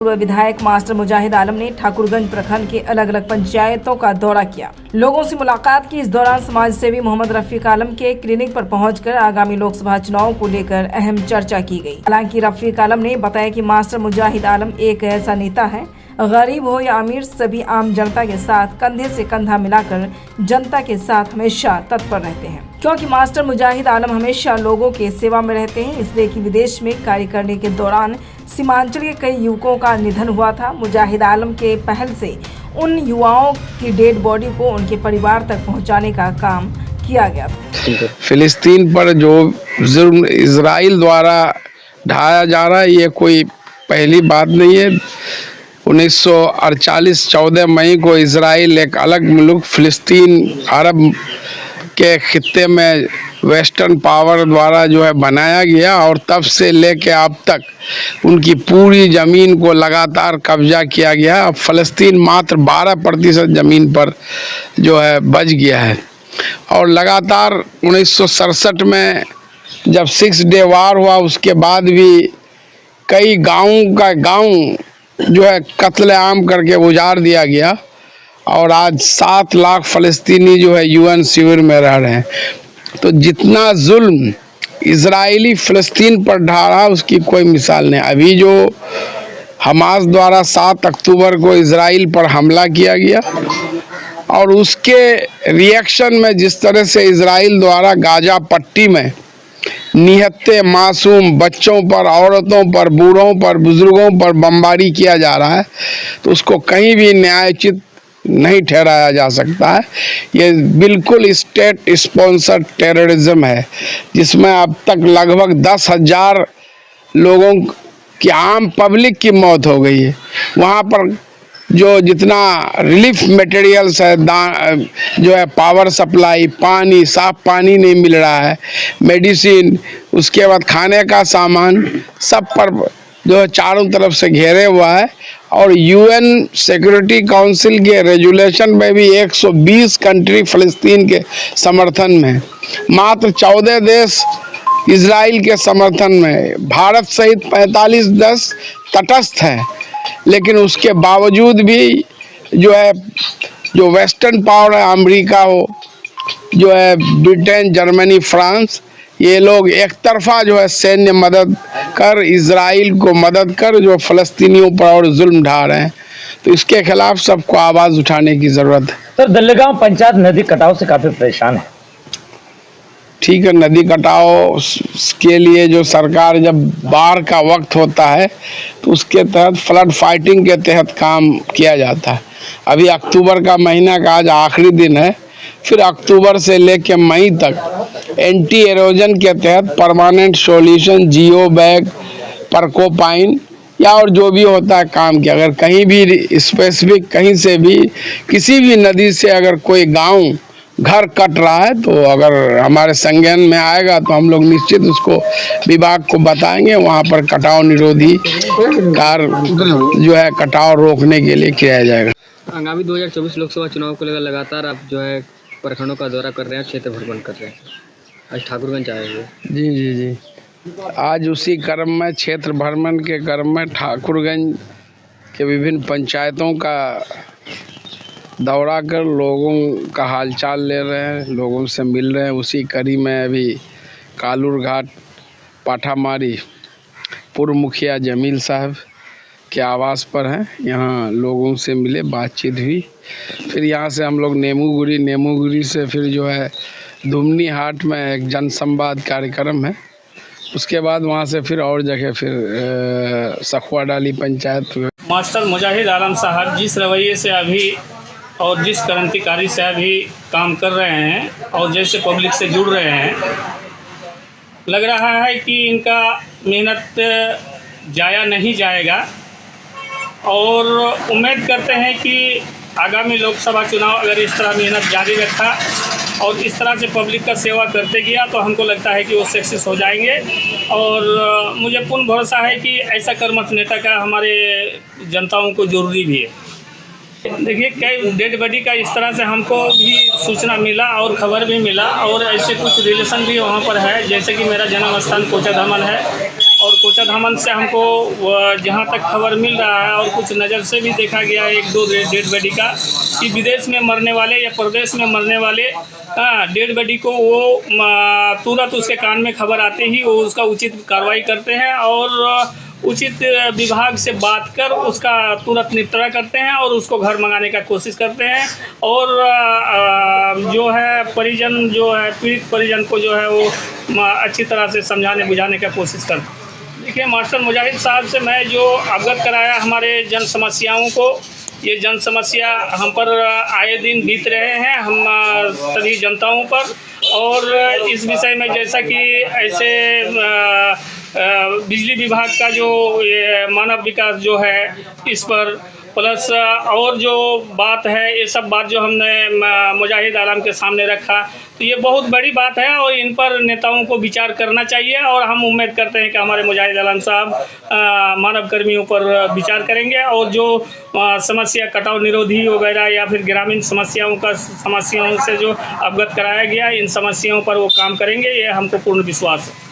पूर्व विधायक मास्टर मुजाहिद आलम ने ठाकुरगंज प्रखंड के अलग अलग पंचायतों का दौरा किया। लोगों से मुलाकात की। इस दौरान समाज सेवी मोहम्मद रफीक आलम के क्लिनिक पर पहुंचकर आगामी लोकसभा चुनाव को लेकर अहम चर्चा की गई। हालांकि रफीक आलम ने बताया कि मास्टर मुजाहिद आलम एक ऐसा नेता है, गरीब हो या अमीर, सभी आम जनता के साथ कंधे से कंधा मिलाकर जनता के साथ हमेशा तत्पर रहते हैं। क्योंकि मास्टर मुजाहिद आलम हमेशा लोगों के सेवा में रहते हैं, इसलिए कि विदेश में कार्य करने के दौरान सीमांचल के कई युवकों का निधन हुआ था। मुजाहिद आलम के पहल से उन युवाओं की डेड बॉडी को उनके परिवार तक पहुंचाने का काम किया गया था। फिलिस्तीन पर जो जुल्म इजराइल द्वारा ढाया जा रहा है, ये कोई पहली बात नहीं है। 1948 14 मई को इजराइल एक अलग मुल्क फिलिस्तीन अरब के खित्ते में वेस्टर्न पावर द्वारा जो है बनाया गया, और तब से लेके अब तक उनकी पूरी ज़मीन को लगातार कब्जा किया गया। अब फ़लस्तीन मात्र 12% ज़मीन पर जो है बच गया है। और लगातार 1967 में जब 6 डे वार हुआ, उसके बाद भी कई गांव जो है कत्लेआम करके उजाड़ दिया गया, और आज 7 लाख फ़लस्तीनी जो है UN शिविर में रह रहे हैं। तो जितना जुल्म इजरायली फ़लस्तीन पर ढा रहा, उसकी कोई मिसाल नहीं। अभी जो हमास द्वारा 7 अक्टूबर को इजराइल पर हमला किया गया, और उसके रिएक्शन में जिस तरह से इजराइल द्वारा गाजा पट्टी में निहत्ते मासूम बच्चों पर, औरतों पर, बूढ़ों पर, बुजुर्गों पर बमबारी किया जा रहा है, तो उसको कहीं भी न्यायोचित नहीं ठहराया जा सकता है। ये बिल्कुल स्टेट स्पॉन्सर्ड टेररिज्म है, जिसमें अब तक लगभग 10,000 लोगों की, आम पब्लिक की मौत हो गई है। वहाँ पर जो जितना रिलीफ मटेरियल्स है, जो है पावर सप्लाई, पानी, साफ पानी नहीं मिल रहा है, मेडिसिन, उसके बाद खाने का सामान, सब पर जो है चारों तरफ से घेरे हुआ है। और UN सिक्योरिटी काउंसिल के रेजुलेशन में भी 120 कंट्री फ़लस्तीन के समर्थन में, मात्र 14 देश इजराइल के समर्थन में, भारत सहित 45 देश तटस्थ हैं। लेकिन उसके बावजूद भी जो है, जो वेस्टर्न पावर है, अमेरिका हो, जो है ब्रिटेन, जर्मनी, फ्रांस, ये लोग एक तरफा जो है सैन्य मदद कर, इजराइल को मदद कर जो फ़लस्तीनियों पर और जुल्म ढा रहे हैं। तो इसके खिलाफ सबको आवाज़ उठाने की ज़रूरत है। सर, दल्लेगांव पंचायत नदी कटाव से काफ़ी परेशान है। ठीक है, नदी कटाव के लिए जो सरकार, जब बाढ़ का वक्त होता है तो उसके तहत फ्लड फाइटिंग के तहत काम किया जाता है। अभी अक्टूबर का महीना का आज आखिरी दिन है, फिर अक्टूबर से लेकर मई तक एंटी एरोजन के तहत परमानेंट सॉल्यूशन, जियो बैग, परकोपाइन या और जो भी होता है काम किया। अगर कहीं भी स्पेसिफिक कहीं से भी किसी भी नदी से अगर कोई गांव घर कट रहा है, तो अगर हमारे संज्ञान में आएगा तो हम लोग निश्चित उसको विभाग को बताएंगे। वहाँ पर कटाव निरोधी कार्य जो है कटाव रोकने के लिए किया जाएगा। आगामी 2024 लोकसभा चुनाव को लेकर लगातार आप जो है प्रखंडों का दौरा कर रहे हैं, क्षेत्र भ्रमण कर रहे हैं। आज ठाकुरगंज आए हुए। जी। आज उसी क्रम में, क्षेत्र भ्रमण के क्रम में, ठाकुरगंज के विभिन्न पंचायतों का दौरा कर लोगों का हालचाल ले रहे हैं, लोगों से मिल रहे हैं। उसी कड़ी में अभी कालूर घाट पाठामारी पूर्व मुखिया जमील साहब के आवास पर हैं। यहाँ लोगों से मिले, बातचीत हुई। फिर यहाँ से हम लोग नेमूगुरी से फिर जो है धुमनी हाट में एक जनसंवाद कार्यक्रम है। उसके बाद वहाँ से फिर और जगह फिर सखुआ डाली पंचायत। मास्टर मुजाहिद आलम साहब जिस रवैये से अभी और जिस क्रांतिकारी से अभी काम कर रहे हैं और जैसे पब्लिक से जुड़ रहे हैं, लग रहा है कि इनका मेहनत जाया नहीं जाएगा। और उम्मीद करते हैं कि आगामी लोकसभा चुनाव अगर इस तरह मेहनत जारी रखा और इस तरह से पब्लिक का सेवा करते गया, तो हमको लगता है कि वो सक्सेस हो जाएंगे। और मुझे पूर्ण भरोसा है कि ऐसा कर्मठ नेता का हमारे जनताओं को ज़रूरी भी है। देखिए, कई डेड बॉडी का इस तरह से हमको भी सूचना मिला और खबर भी मिला, और ऐसे कुछ रिलेशन भी वहाँ पर है। जैसे कि मेरा जन्म स्थान कोचा धमन है और कोचाधामन से हमको जहाँ तक खबर मिल रहा है और कुछ नज़र से भी देखा गया है 1-2 डेड बॉडी का कि विदेश में मरने वाले या प्रदेश में मरने वाले डेड बॉडी को वो तुरंत उसके कान में खबर आते ही वो उसका उचित कार्रवाई करते हैं और उचित विभाग से बात कर उसका तुरंत निपटारा करते हैं और उसको घर मंगाने का कोशिश करते हैं और जो है परिजन जो है पीड़ित परिजन को जो है वो अच्छी तरह से समझाने बुझाने का कोशिश करते हैं। देखिए मास्टर मुजाहिद साहब से मैं जो अवगत कराया हमारे जन समस्याओं को, ये जन समस्या हम पर आए दिन बीत रहे हैं हम सभी जनताओं पर और इस विषय में जैसा कि ऐसे बिजली विभाग का जो ये मानव विकास जो है इस पर प्लस और जो बात है ये सब बात जो हमने मुजाहिद आलम के सामने रखा तो ये बहुत बड़ी बात है और इन पर नेताओं को विचार करना चाहिए और हम उम्मीद करते हैं कि हमारे मुजाहिद आलम साहब मानव कर्मियों पर विचार करेंगे और जो समस्या कटाव निरोधी वगैरह या फिर ग्रामीण समस्याओं से जो अवगत कराया गया इन समस्याओं पर वो काम करेंगे, ये हमको पूर्ण विश्वास है।